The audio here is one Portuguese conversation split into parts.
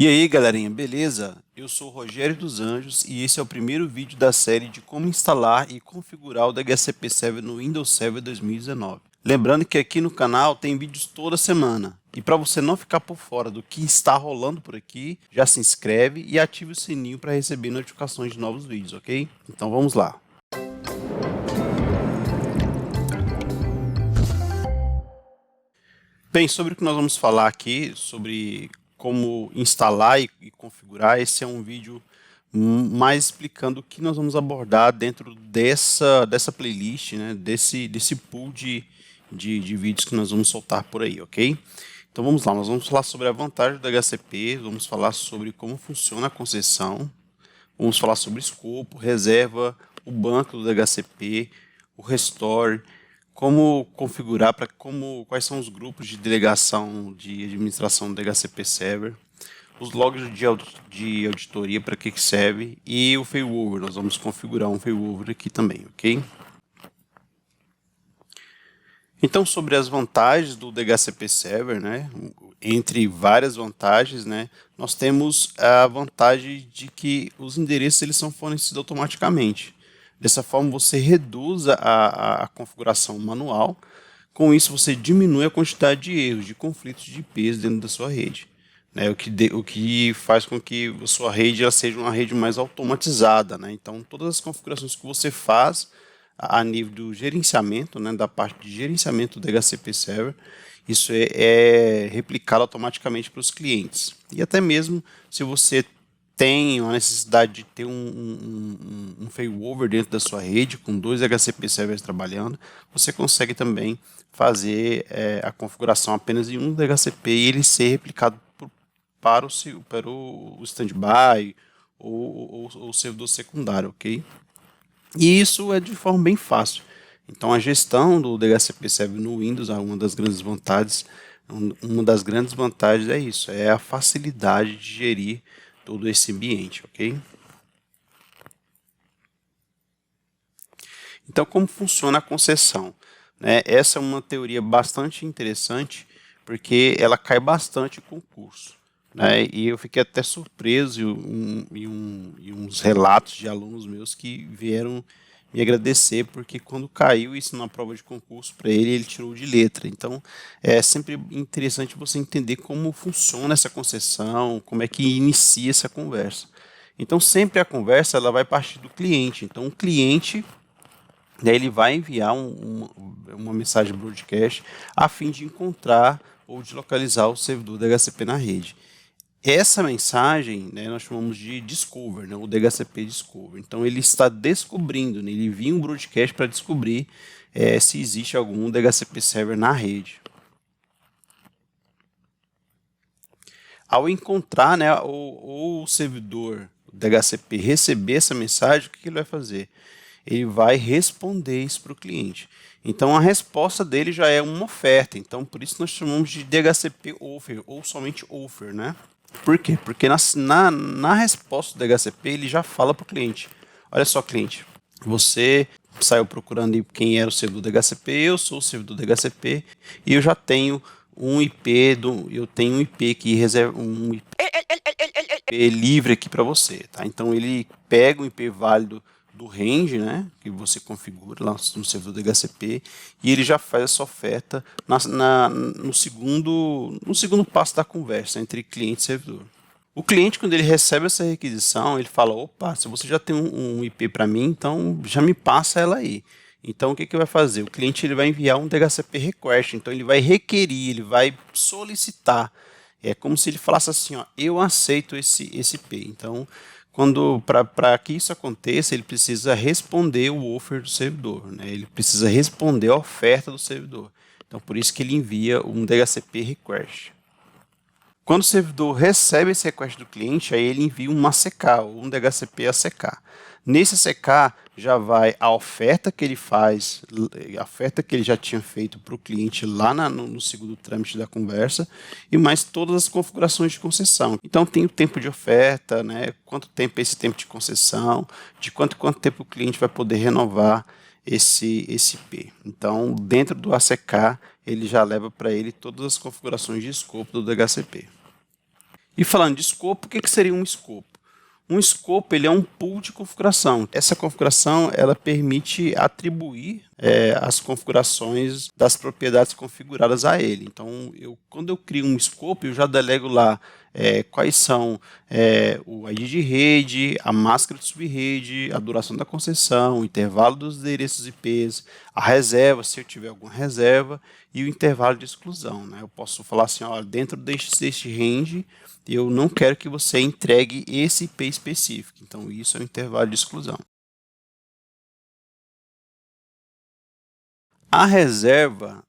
E aí galerinha, beleza? Eu sou o Rogério dos Anjos e esse é o primeiro vídeo da série de como instalar e configurar o DHCP Server no Windows Server 2019. Lembrando que aqui no canal tem vídeos toda semana. E para você não ficar por fora do que está rolando por aqui, já se inscreve e ative o sininho para receber notificações de novos vídeos, ok? Então vamos lá. Bem, sobre o que nós vamos falar aqui, sobre como instalar e configurar, esse é um vídeo mais explicando o que nós vamos abordar dentro dessa playlist, né, desse pool de vídeos que nós vamos soltar por aí, ok? Então vamos lá, nós vamos falar sobre a vantagem do DHCP, vamos falar sobre como funciona a concessão, vamos falar sobre escopo, reserva, o banco do DHCP, o restore, como configurar, quais são os grupos de delegação de administração do DHCP Server, os logs de auditoria, para que serve, e o failover. Nós vamos configurar um failover aqui também, ok? Então, sobre as vantagens do DHCP Server, né, entre várias vantagens, né, nós temos a vantagem de que os endereços eles são fornecidos automaticamente. Dessa forma, você reduz a configuração manual. Com isso, você diminui a quantidade de erros, de conflitos de IPs dentro da sua rede. Né, o que faz com que a sua rede ela seja uma rede mais automatizada. Né? Então, todas as configurações que você faz a nível do gerenciamento, né, da parte de gerenciamento do DHCP Server, isso é replicado automaticamente para os clientes. E até mesmo se você tem a necessidade de ter um failover dentro da sua rede, com 2 DHCP servers trabalhando, você consegue também fazer a configuração apenas em um DHCP e ele ser replicado para o standby ou o servidor secundário, ok? E isso é de forma bem fácil. Então a gestão do DHCP Server no Windows é uma das grandes vantagens. Uma das grandes vantagens é isso, é a facilidade de gerir todo esse ambiente, ok? Então, como funciona a concessão? Né? Essa é uma teoria bastante interessante, porque ela cai bastante em concurso. Né? E eu fiquei até surpreso em uns relatos de alunos meus que vieram me agradecer, porque quando caiu isso na prova de concurso para ele, ele tirou de letra. Então, é sempre interessante você entender como funciona essa concessão, como é que inicia essa conversa. Então, sempre a conversa ela vai partir do cliente. Então, o cliente ele vai enviar uma mensagem broadcast a fim de encontrar ou de localizar o servidor DHCP na rede. Essa mensagem, né, nós chamamos de Discover, né, o DHCP Discover. Então ele está descobrindo, né, ele envia um broadcast para descobrir se existe algum DHCP server na rede. Ao encontrar, né, o servidor DHCP receber essa mensagem, o que ele vai fazer? Ele vai responder isso para o cliente. Então a resposta dele já é uma oferta. Então por isso nós chamamos de DHCP Offer ou somente Offer, né? Por quê? Porque na resposta do DHCP ele já fala para o cliente: olha só, cliente, você saiu procurando quem era o servidor DHCP, eu sou o servidor DHCP e eu já tenho um IP eu tenho um IP que reserva um IP livre aqui para você, tá? Então ele pega um IP válido do range, né, que você configura lá no servidor DHCP e ele já faz essa oferta no segundo passo da conversa entre cliente e servidor. O cliente, quando ele recebe essa requisição, ele fala: opa, se você já tem um IP para mim, então já me passa ela aí. Então o que vai fazer? O cliente ele vai enviar um DHCP request, então ele vai requerir, ele vai solicitar. É como se ele falasse assim: ó, eu aceito esse IP. Então, para que isso aconteça, ele precisa responder o offer do servidor, né? Ele precisa responder a oferta do servidor. Então, por isso que ele envia um DHCP request. Quando o servidor recebe esse request do cliente, aí ele envia um ACK, ou um DHCP ACK. Nesse ACK já vai a oferta que ele faz, a oferta que ele já tinha feito para o cliente lá no segundo trâmite da conversa, e mais todas as configurações de concessão. Então tem o tempo de oferta, né, quanto tempo é esse tempo de concessão, de quanto tempo o cliente vai poder renovar esse IP. Então, dentro do ACK, ele já leva para ele todas as configurações de escopo do DHCP. E falando de escopo, o que seria um escopo? Um escopo ele é um pool de configuração. Essa configuração ela permite atribuir as configurações das propriedades configuradas a ele. Então, quando eu crio um escopo, eu já delego lá quais são o ID de rede, a máscara de subrede, a duração da concessão, o intervalo dos endereços IPs, a reserva, se eu tiver alguma reserva, e o intervalo de exclusão. Né? Eu posso falar assim, ó, dentro deste range, eu não quero que você entregue esse IP específico. Então, isso é o intervalo de exclusão. A reserva,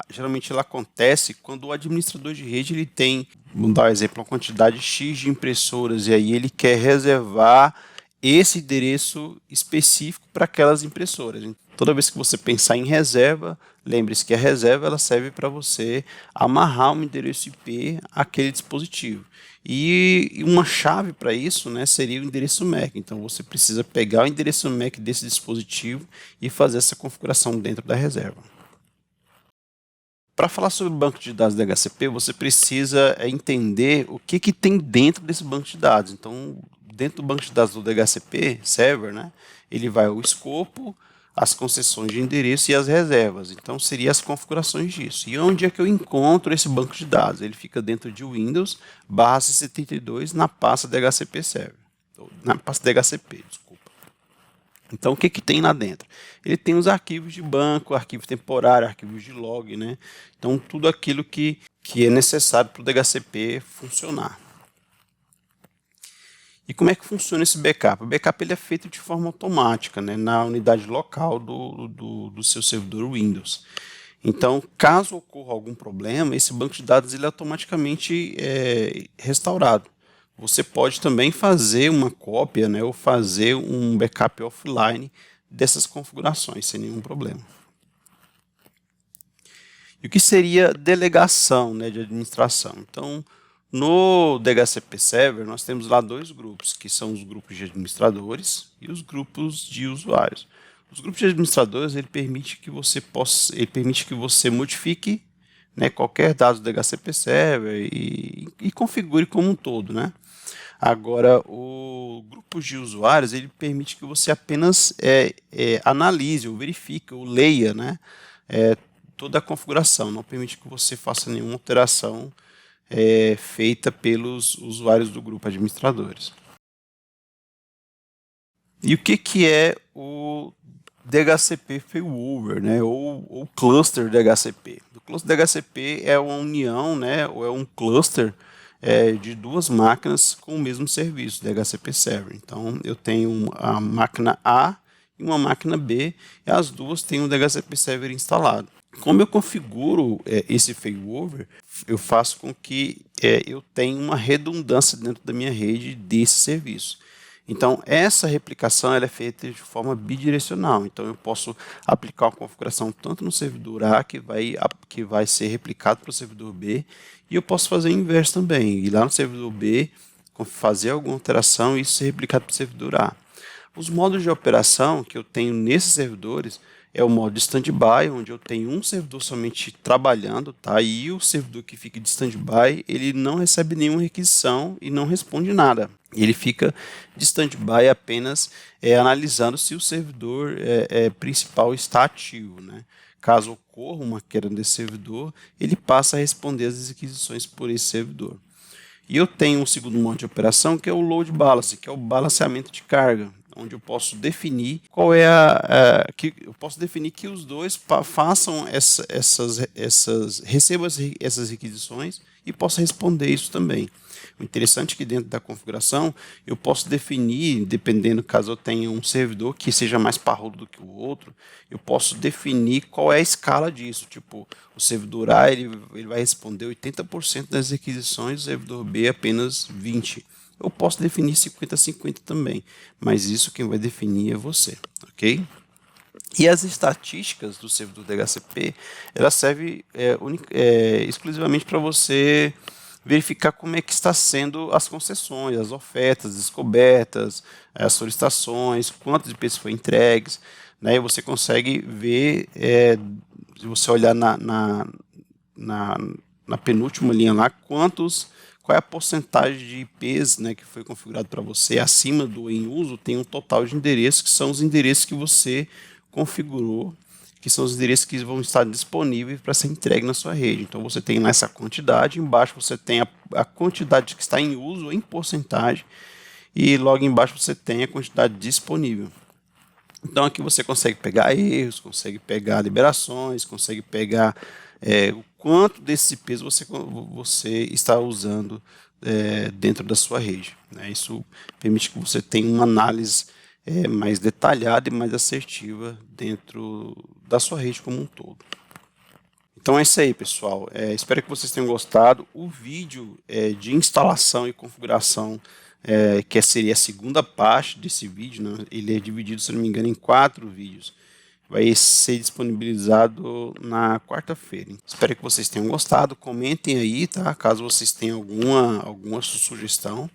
geralmente ela acontece quando o administrador de rede ele tem, vamos dar um exemplo, uma quantidade X de impressoras e aí ele quer reservar esse endereço específico para aquelas impressoras. Toda vez que você pensar em reserva, lembre-se que a reserva ela serve para você amarrar um endereço IP àquele dispositivo. E uma chave para isso, né, seria o endereço MAC. Então você precisa pegar o endereço MAC desse dispositivo e fazer essa configuração dentro da reserva. Para falar sobre o banco de dados DHCP, você precisa entender o que tem dentro desse banco de dados. Então, dentro do banco de dados do DHCP Server, né, ele vai o escopo, as concessões de endereço e as reservas. Então, seriam as configurações disso. E onde é que eu encontro esse banco de dados? Ele fica dentro de Windows /C72 na pasta DHCP Server. Na pasta DHCP, desculpa. Então, o que tem lá dentro? Ele tem os arquivos de banco, arquivo temporário, arquivos de log, né? Então, tudo aquilo que é necessário para o DHCP funcionar. E como é que funciona esse backup? O backup ele é feito de forma automática, né, na unidade local do seu servidor Windows. Então, caso ocorra algum problema, esse banco de dados ele é automaticamente restaurado. Você pode também fazer uma cópia, né, ou fazer um backup offline dessas configurações, sem nenhum problema. E o que seria delegação, né, de administração? Então, no DHCP Server, nós temos lá dois grupos, que são os grupos de administradores e os grupos de usuários. Os grupos de administradores ele permite que você modifique, né, qualquer dado do DHCP Server e configure como um todo, né? Agora, o grupo de usuários ele permite que você apenas analise, ou verifique, ou leia, né, toda a configuração. Não permite que você faça nenhuma alteração feita pelos usuários do grupo administradores. E o que é o DHCP Failover, né, ou cluster DHCP? O cluster DHCP é uma união, né, ou é um cluster de duas máquinas com o mesmo serviço, DHCP Server. Então, eu tenho a máquina A e uma máquina B, e as duas têm o DHCP Server instalado. Como eu configuro esse failover, eu faço com que eu tenha uma redundância dentro da minha rede desse serviço. Então, essa replicação ela é feita de forma bidirecional. Então, eu posso aplicar uma configuração tanto no servidor A, que vai ser replicado para o servidor B, e eu posso fazer o inverso também, ir lá no servidor B, fazer alguma alteração e isso ser replicado para o servidor A. Os modos de operação que eu tenho nesses servidores é o modo de standby, onde eu tenho um servidor somente trabalhando, tá? E o servidor que fica de standby, ele não recebe nenhuma requisição e não responde nada. Ele fica de standby apenas analisando se o servidor principal está ativo, né? Caso ocorra uma queda desse servidor, ele passa a responder as requisições por esse servidor. E eu tenho um segundo modo de operação que é o load balance, que é o balanceamento de carga, onde eu posso definir qual é eu posso definir que os dois façam recebam essas requisições e possa responder isso também. O interessante é que dentro da configuração eu posso definir, dependendo caso eu tenha um servidor que seja mais parrudo do que o outro, eu posso definir qual é a escala disso. Tipo, o servidor A ele vai responder 80% das requisições, o servidor B apenas 20%. Eu posso definir 50-50 também, mas isso quem vai definir é você, ok? E as estatísticas do servidor DHCP, ela serve exclusivamente para você verificar como é que está sendo as concessões, as ofertas, descobertas, as solicitações, quantas IPs foram entregues, né? E você consegue ver, se você olhar na penúltima linha lá, quantas qual é a porcentagem de IPs, né, que foi configurado para você acima do em uso, tem um total de endereços, que são os endereços que você configurou, que são os endereços que vão estar disponíveis para ser entregue na sua rede. Então você tem lá essa quantidade, embaixo você tem a quantidade que está em uso em porcentagem, e logo embaixo você tem a quantidade disponível. Então aqui você consegue pegar erros, consegue pegar liberações, consegue pegar o quanto desses IPs você está usando dentro da sua rede, né? Isso permite que você tenha uma análise mais detalhada e mais assertiva dentro da sua rede como um todo. Então é isso aí, pessoal. Espero que vocês tenham gostado. O vídeo de instalação e configuração, que seria a segunda parte desse vídeo, né? Ele é dividido, se não me engano, em 4 vídeos. Vai ser disponibilizado na quarta-feira. Espero que vocês tenham gostado. Comentem aí, tá? Caso vocês tenham alguma sugestão.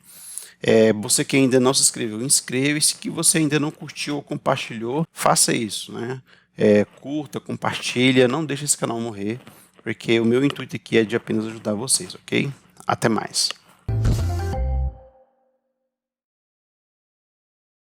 Você que ainda não se inscreveu, inscreva-se. Que você ainda não curtiu ou compartilhou, faça isso, né? Curta, compartilha, não deixe esse canal morrer, porque o meu intuito aqui é de apenas ajudar vocês, ok? Até mais.